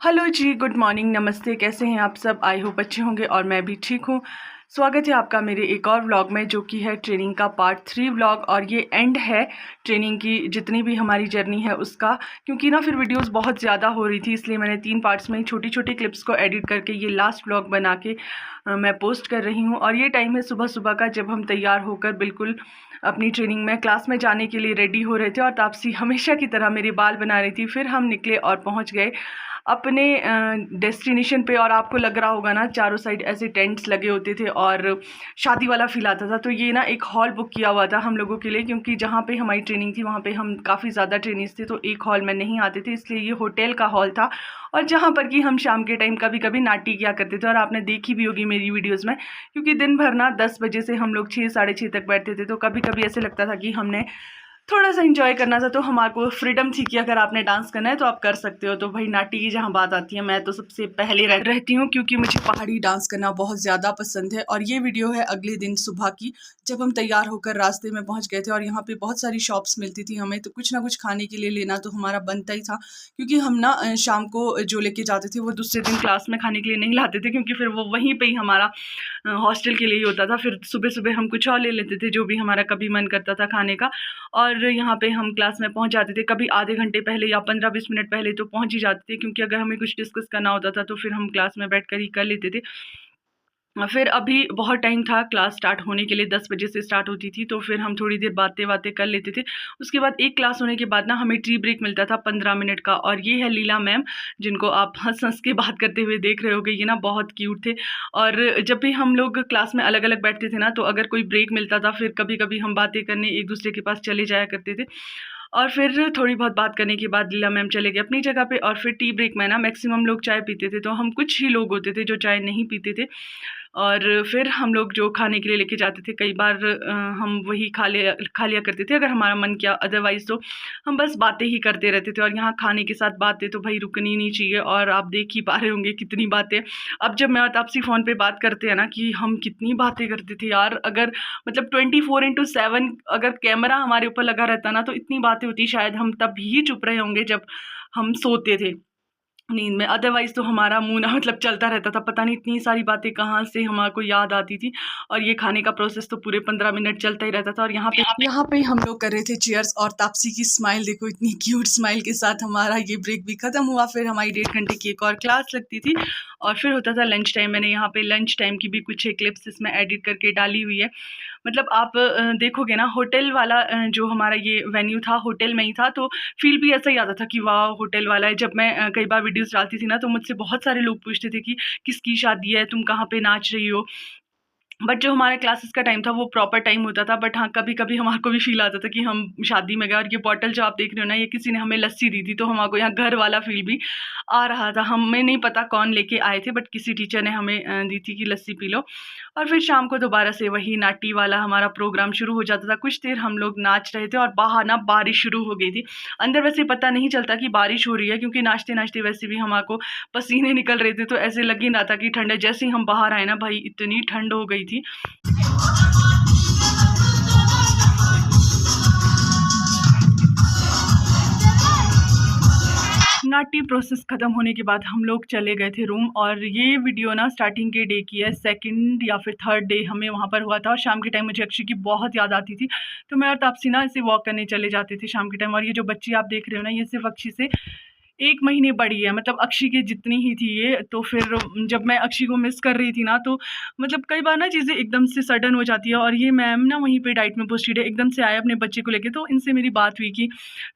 Hello जी, good morning, नमस्ते। कैसे हैं आप सब? आई होप अच्छे होंगे और मैं भी ठीक हूँ। स्वागत है आपका मेरे एक और व्लॉग में, जो कि है ट्रेनिंग का पार्ट 3 व्लॉग। और ये एंड है ट्रेनिंग की, जितनी भी हमारी जर्नी है उसका। क्योंकि ना फिर वीडियोस बहुत ज़्यादा हो रही थी, इसलिए मैंने 3 पार्ट्स में छोटी छोटी क्लिप्स को एडिट करके ये लास्ट व्लॉग बना के मैं पोस्ट कर रही हूँ। और ये टाइम है सुबह सुबह का, जब हम तैयार होकर बिल्कुल अपनी ट्रेनिंग में क्लास में जाने के लिए रेडी हो रहे थे। और तापसी हमेशा की तरह मेरे बाल बना रही थी। फिर हम निकले और पहुँच गए अपने डेस्टिनेशन पे। और आपको लग रहा होगा ना, चारों साइड ऐसे टेंट्स लगे होते थे और शादी वाला फील आता था। तो ये ना एक हॉल बुक किया हुआ था हम लोगों के लिए, क्योंकि जहाँ पे हमारी ट्रेनिंग थी वहाँ पे हम काफ़ी ज़्यादा ट्रेनिंग्स थे, तो एक हॉल में नहीं आते थे, इसलिए ये होटल का हॉल था। और जहाँ पर कि हम शाम के टाइम कभी कभी नाटी किया करते थे। और आपने देखी भी होगी मेरी वीडियोज़ में, क्योंकि दिन भर ना 10 बजे से हम लोग 6 साढ़े 6 तक बैठते थे। तो कभी कभी ऐसे लगता था कि हमने थोड़ा सा इंजॉय करना था, तो हमारे को फ्रीडम थी कि अगर आपने डांस करना है तो आप कर सकते हो। तो भाई नाटी की जहाँ बात आती है, मैं तो सबसे पहले रहती हूँ, क्योंकि मुझे पहाड़ी डांस करना बहुत ज़्यादा पसंद है। और ये वीडियो है अगले दिन सुबह की, जब हम तैयार होकर रास्ते में पहुँच गए थे। और यहाँ पे बहुत सारी शॉप्स मिलती थी हमें, तो कुछ ना कुछ खाने के लिए लेना तो हमारा बनता ही था। क्योंकि हम ना शाम को जो लेके जाते थे वो दूसरे दिन क्लास में खाने के लिए नहीं लाते थे, क्योंकि फिर वो वहीं पर ही हमारा हॉस्टल के लिए ही होता था। फिर सुबह सुबह हम कुछ और ले लेते थे, जो भी हमारा कभी मन करता था खाने का। और यहाँ पे हम क्लास में पहुँच जाते थे, कभी आधे घंटे पहले या 15-20 मिनट पहले तो पहुँच ही जाते थे, क्योंकि अगर हमें कुछ डिस्कस करना होता था तो फिर हम क्लास में बैठकर ही कर लेते थे। फिर अभी बहुत टाइम था क्लास स्टार्ट होने के लिए, 10 बजे से स्टार्ट होती थी, तो फिर हम थोड़ी देर बातें कर लेते थे। उसके बाद एक क्लास होने के बाद ना हमें टी ब्रेक मिलता था 15 मिनट का। और ये है लीला मैम, जिनको आप हंस हंस के बात करते हुए देख रहे होगे। ये ना बहुत क्यूट थे। और जब भी हम लोग क्लास में अलग अलग बैठते थे ना, तो अगर कोई ब्रेक मिलता था, फिर कभी कभी हम बातें करने एक दूसरे के पास चले जाया करते थे। और फिर थोड़ी बहुत बात करने के बाद लीला मैम चले गए अपनी जगह पे। और फिर टी ब्रेक में ना मैक्सिमम लोग चाय पीते थे, तो हम कुछ ही लोग होते थे जो चाय नहीं पीते थे। और फिर हम लोग जो खाने के लिए लेके जाते थे, कई बार हम वही खा लिया करते थे अगर हमारा मन किया। अदरवाइज़ तो हम बस बातें ही करते रहते थे। और यहाँ खाने के साथ बातें तो भाई रुकनी नहीं चाहिए। और आप देख ही पा रहे होंगे कितनी बातें। अब जब मैं और तापसी फ़ोन पे बात करते हैं ना, कि हम कितनी बातें करते थे यार। अगर मतलब 24/7 अगर कैमरा हमारे ऊपर लगा रहता ना, तो इतनी बातें होती, शायद हम तब ही चुप रहे होंगे जब हम सोते थे नींद में। अदरवाइज़ तो हमारा मुँह ना मतलब चलता रहता था, पता नहीं इतनी सारी बातें कहाँ से हमारे को याद आती थी। और ये खाने का प्रोसेस तो पूरे 15 मिनट चलता ही रहता था। और यहाँ पे हम लोग कर रहे थे चीयर्स। और तापसी की स्माइल देखो, इतनी क्यूट स्माइल के साथ हमारा ये ब्रेक भी ख़त्म हुआ। फिर हमारी 1.5 घंटे की एक और क्लास लगती थी, और फिर होता था लंच टाइम। मैंने यहाँ पे लंच टाइम की भी कुछ क्लिप्स इसमें एडिट करके डाली हुई है। मतलब आप देखोगे ना, होटल वाला जो हमारा ये वेन्यू था, होटल में ही था, तो फ़ील भी ऐसा ही आता था कि वाह होटल वाला है। जब मैं कई बार वीडियोज़ डालती थी ना, तो मुझसे बहुत सारे लोग पूछते थे कि किसकी शादी है, तुम कहाँ पे नाच रही हो। बट जो हमारे क्लासेस का टाइम था वो प्रॉपर टाइम होता था। बट हाँ, कभी कभी हमारे को भी फील आता था कि हम शादी में गए। और ये बॉटल जो आप देख रहे हो ना, ये किसी ने हमें लस्सी दी थी, तो हमारे को यहाँ घर वाला फील भी आ रहा था। हमें नहीं पता कौन लेके आए थे, बट किसी टीचर ने हमें दी थी कि लस्सी पी लो। और फिर शाम को दोबारा से वही नाटी वाला हमारा प्रोग्राम शुरू हो जाता था। कुछ देर हम लोग नाच रहे थे, और बाहर ना बारिश शुरू हो गई थी। अंदर वैसे पता नहीं चलता कि बारिश हो रही है, क्योंकि नाचते नाचते वैसे भी हमारे को पसीने निकल रहे थे, तो ऐसे लग ही ना था कि ठंड है। जैसे ही हम बाहर आए ना भाई, इतनी ठंड हो गई थी। नाटी प्रोसेस ख़त्म होने के बाद हम लोग चले गए थे रूम। और ये वीडियो ना स्टार्टिंग के डे की है, सेकंड या फिर थर्ड डे हमें वहाँ पर हुआ था। और शाम के टाइम मुझे अक्षी की बहुत याद आती थी, तो मैं और तापसी ना ऐसे वॉक करने चले जाते थे शाम के टाइम। और ये जो बच्ची आप देख रहे हो ना, ये सिर्फ अक्षी से 1 महीने बड़ी है, मतलब अक्षी के जितनी ही थी ये। तो फिर जब मैं अक्षी को मिस कर रही थी ना, तो मतलब कई बार ना चीज़ें एकदम से सडन हो जाती है। और ये मैम ना वहीं पे डाइट में पोस्टेड है, एकदम से आए अपने बच्चे को लेके। तो इनसे मेरी बात हुई कि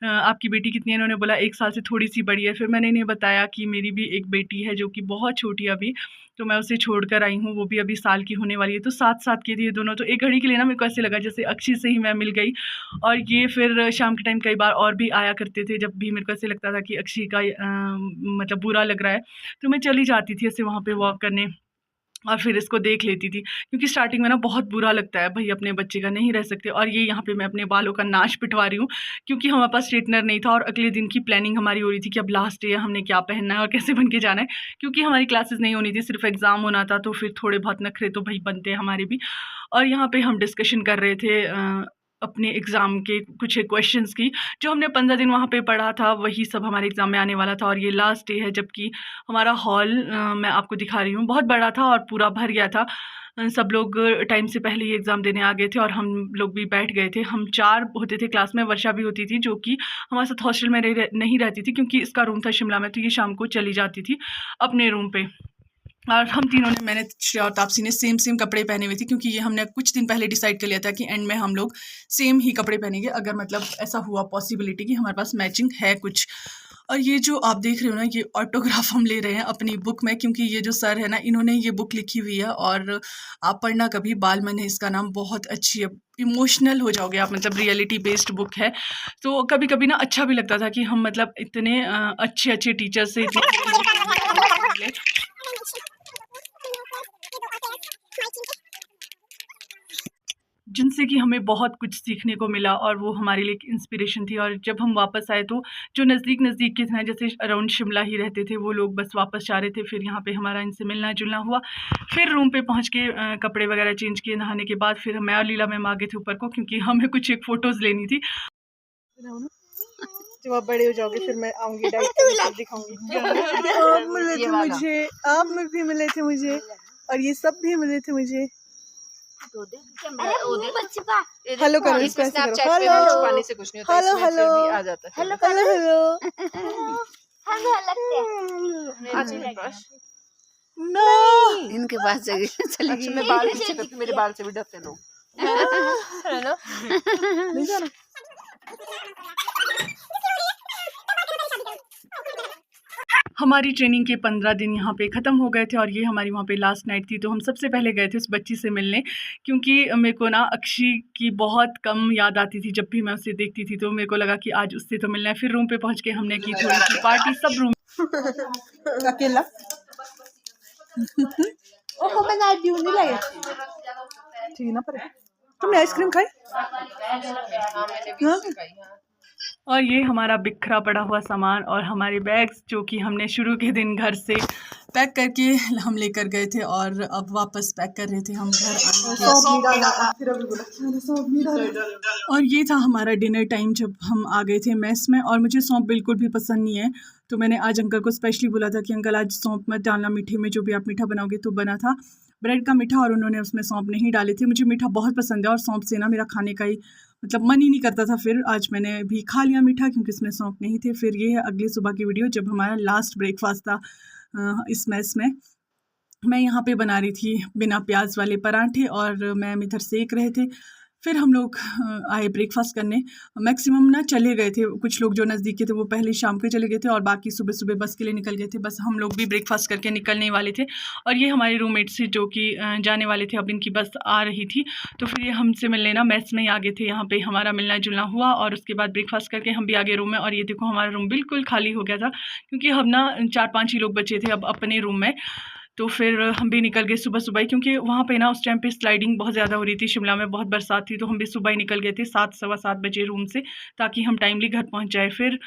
आपकी बेटी कितनी है? इन्होंने बोला 1 साल से थोड़ी सी बड़ी है। फिर मैंने इन्हें बताया कि मेरी भी एक बेटी है जो कि बहुत छोटी है अभी, तो मैं उसे छोड़कर आई हूँ, वो भी अभी साल की होने वाली है। तो साथ-साथ के थे ये दोनों। तो एक घड़ी के लिए ना मेरे को ऐसे लगा जैसे अक्षी से ही मैं मिल गई। और ये फिर शाम के टाइम कई बार और भी आया करते थे, जब भी मेरे को ऐसे लगता था कि अक्षी का मतलब बुरा लग रहा है, तो मैं चली जाती थी ऐसे वहाँ पे वॉक करने। और फिर इसको देख लेती थी, क्योंकि स्टार्टिंग में ना बहुत बुरा लगता है भाई, अपने बच्चे का नहीं रह सकते। और ये यहाँ पे मैं अपने बालों का नाश पिटवा रही हूँ, क्योंकि हमारे पास स्ट्रेटनर नहीं था। और अगले दिन की प्लानिंग हमारी हो रही थी कि अब लास्ट डे है, हमने क्या पहनना है और कैसे बन के जाना है। क्योंकि हमारी क्लासेस नहीं होनी थी, सिर्फ एग्ज़ाम होना था, तो फिर थोड़े बहुत नखरे तो भाई बनते हैं हमारे भी। और यहाँ पे हम डिस्कशन कर रहे थे अपने एग्ज़ाम के कुछ क्वेश्चंस की, जो हमने 15 दिन वहाँ पे पढ़ा था वही सब हमारे एग्ज़ाम में आने वाला था। और ये लास्ट डे है, जबकि हमारा हॉल मैं आपको दिखा रही हूँ, बहुत बड़ा था और पूरा भर गया था। सब लोग टाइम से पहले ही एग्ज़ाम देने आ गए थे और हम लोग भी बैठ गए थे। हम 4 होते थे क्लास में, वर्षा भी होती थी जो कि हमारे साथ हॉस्टल में नहीं रहती थी, क्योंकि इसका रूम था शिमला में, तो ये शाम को चली जाती थी अपने रूम पे। और हम तीनों ने, मैंने, श्रेया और तापसी ने सेम कपड़े पहने हुए थे, क्योंकि ये हमने कुछ दिन पहले डिसाइड कर लिया था कि एंड में हम लोग सेम ही कपड़े पहनेंगे, अगर मतलब ऐसा हुआ पॉसिबिलिटी कि हमारे पास मैचिंग है कुछ। और ये जो आप देख रहे हो ना, ये ऑटोग्राफ हम ले रहे हैं अपनी बुक में, क्योंकि ये जो सर है ना, इन्होंने ये बुक लिखी हुई है और आप पढ़ना कभी, बालमन है इसका नाम, बहुत अच्छी है, इमोशनल हो जाओगे आप, मतलब रियलिटी बेस्ड बुक है। तो कभी कभी ना अच्छा भी लगता था कि हम मतलब इतने अच्छे टीचर से जिनसे कि हमें बहुत कुछ सीखने को मिला, और वो हमारे लिए एक इंस्पिरेशन थी। और जब हम वापस आए तो जो नज़दीक के थे, जैसे अराउंड शिमला ही रहते थे, वो लोग बस वापस जा रहे थे। फिर यहाँ पे हमारा इनसे मिलना जुलना हुआ। फिर रूम पे पहुँच के कपड़े वगैरह चेंज किए, नहाने के बाद फिर मैं और लीला मैम आ गए थे ऊपर को, क्योंकि हमें कुछ एक फ़ोटोज़ लेनी थी। जब आप बड़े हो जाओगे फिर मैं आऊंगी, डाइट दिखाऊंगी। आप मिले थे मुझे, आप में भी मिले थे मुझे, और ये सब भी मिले थे मुझे। हेलो करो, इसको ऐसे करो, हेलो छुपाने से कुछ नहीं होता, हेलो हेलो आ जाता है, हेलो हेलो हेलो। नो, इनके पास जगह चली गई। मैं बाल पीछे करती, मेरे बाल से भी डरते लोग, है ना? नहीं जाना। हमारी ट्रेनिंग के 15 दिन यहाँ पे ख़त्म हो गए थे और ये हमारी वहाँ पे लास्ट नाइट थी। तो हम सबसे पहले गए थे उस बच्ची से मिलने, क्योंकि मेरे को ना अक्षी की बहुत कम याद आती थी। जब भी मैं उसे देखती थी तो मेरे को लगा कि आज उससे तो मिलना है। फिर रूम पे पहुँच के हमने की थोड़ी सी पार्टी, सब रूम अकेला। ओह मैं ना ड्यू नहीं लाई ठीक ना, पर तुमने आइसक्रीम खाई? हाँ? और ये हमारा बिखरा पड़ा हुआ सामान और हमारे बैग्स, जो कि हमने शुरू के दिन घर से पैक करके हम लेकर गए थे और अब वापस पैक कर रहे थे हम घर और ये था हमारा डिनर टाइम जब हम आ गए थे मेस में। और मुझे सौंफ बिल्कुल भी पसंद नहीं है, तो मैंने आज अंकल को स्पेशली बोला था कि अंकल आज सौंफ मत डालना मीठे में, जो भी आप मीठा बनाओगे। तो बना था ब्रेड का मीठा और उन्होंने उसमें सौंफ नहीं डाले थे। मुझे मीठा बहुत पसंद है और सौंफ से ना मेरा खाने का ही मतलब मन ही नहीं करता था। फिर आज मैंने भी खा लिया मीठा, क्योंकि इसमें सौंफ नहीं थे। फिर ये है अगली सुबह की वीडियो, जब हमारा लास्ट ब्रेकफास्ट था इस मैस में। मैं यहाँ पे बना रही थी बिना प्याज वाले पराठे और मैम इधर सेक रहे थे। फिर हम लोग आए ब्रेकफास्ट करने। मैक्सिमम ना चले गए थे, कुछ लोग जो नज़दीक के थे वो पहले शाम के चले गए थे और बाकी सुबह सुबह बस के लिए निकल गए थे। बस हम लोग भी ब्रेकफास्ट करके निकलने वाले थे। और ये हमारे रूममेट्स थे जो कि जाने वाले थे, अब इनकी बस आ रही थी। तो फिर ये हमसे मिलने ना मेस में ही आ गए थे। यहाँ पे हमारा मिलना जुलना हुआ और उसके बाद ब्रेकफास्ट करके हम भी आ गए रूम में। और ये देखो हमारा रूम बिल्कुल खाली हो गया था, क्योंकि हम ना 4-5 ही लोग बचे थे अब अपने रूम में। तो फिर हम भी निकल गए सुबह सुबह ही, क्योंकि वहाँ पे ना उस टाइम पे स्लाइडिंग बहुत ज़्यादा हो रही थी, शिमला में बहुत बरसात थी। तो हम भी सुबह ही निकल गए थे 7 सवा 7 बजे रूम से, ताकि हम टाइमली घर पहुँच जाए। फिर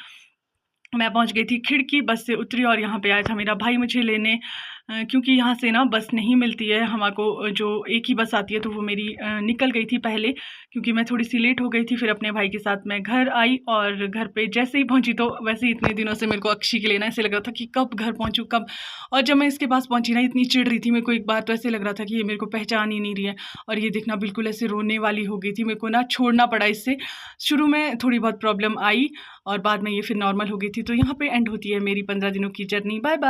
मैं पहुंच गई थी खिड़की, बस से उतरी और यहाँ पे आया था मेरा भाई मुझे लेने, क्योंकि यहाँ से ना बस नहीं मिलती है हमको, जो एक ही बस आती है। तो वो मेरी निकल गई थी पहले, क्योंकि मैं थोड़ी सी लेट हो गई थी। फिर अपने भाई के साथ मैं घर आई और घर पे जैसे ही पहुँची, तो वैसे ही इतने दिनों से मेरे को अक्षी के लेना ऐसे लग रहा था कि कब घर पहुँचूँ कब। और जब मैं इसके पास पहुँची ना, इतनी चिढ़ रही थी मेरे को एक बार, तो ऐसे लग रहा था कि ये मेरे को पहचान ही नहीं रही है। और ये देखना बिल्कुल ऐसे रोने वाली हो गई थी, मेरे को ना छोड़ना पड़ा इससे। शुरू में थोड़ी बहुत प्रॉब्लम आई और बाद में ये फिर नॉर्मल हो गई थी। तो यहाँ पे एंड होती है मेरी 15 दिनों की जर्नी। Bye bye.